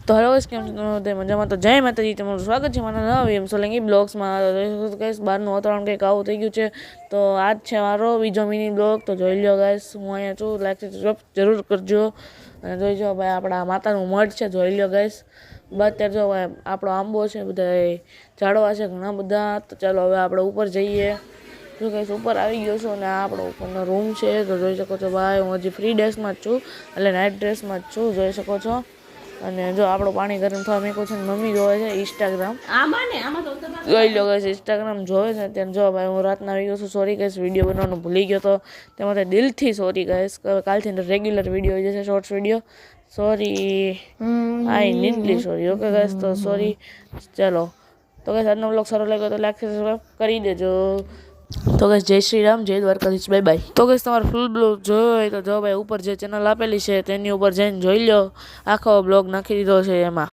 તો hello guys, કેમ છો તે મજામાં? તો જય માતાજી, તમારું સ્વાગત છે મારા નવા એમ સોલંકી બ્લોગ્સમાં. ગાઈસ બહારનું વાતાવરણ કંઈક આવું થઈ ગયું છે, તો આજ છે મારો બીજો મિની બ્લોગ. તો જોઈ લો ગાઈસ, હું અહીંયા છું, લાઈક જરૂર કરજો. અને જોઈ જો ભાઈ, આપણા માતાનું મઢ છે, જોઈ લો ગાઈસ. અત્યારે જો ભાઈ આપણો આંબો છે, બધા ઝાડવા છે ઘણા બધા. તો ચાલો હવે આપણે ઉપર જઈએ. જો ગાઈસ ઉપર આવી ગયો છું અને આ આપણો ઉપરનો રૂમ છે. તો જોઈ શકો છો ભાઈ, હું હજી ફ્રી ડ્રેસમાં જ છું, એટલે નાઇટ ડ્રેસમાં જ છું, જોઈ શકો છો. અને જો આપણું પાણી ગરમ થવા મેકું છે, મમ્મી જોવે છે ઇન્સ્ટાગ્રામ. જોઈ લો ગાઈસ, ઇન્સ્ટાગ્રામ જોવે છે. ત્યારે જો ભાઈ, હું રાતના આવી ગયો છું. સોરી ગાઈસ, વિડીયો બનાવવાનું ભૂલી ગયો તો તેમાં દિલથી સોરી ગાઈસ. કાલથી રેગ્યુલર વિડીયો આવી જશે, શોર્ટ્સ વિડીયો. સોરી, આઈ નીડલી સોરી. ઓકે ગાઈસ, તો સોરી. ચાલો તો ગાઈસ, આજનો બ્લોગ સારો લાગ્યો તો લાઈક સબસ્ક્રાઈબ કરી દેજો. તો ગાઈસ, જય શ્રી રામ, જય દ્વારકાધીશ, બાય બાય. તો ગાઈસ, તમારે ફૂલ બ્લોગ જોયો હોય તો જો ભાઈ, ઉપર જે ચેનલ આપેલી છે તેની ઉપર જઈને જોઈ લો. આખો બ્લોગ નાખી દીધો છે એમાં.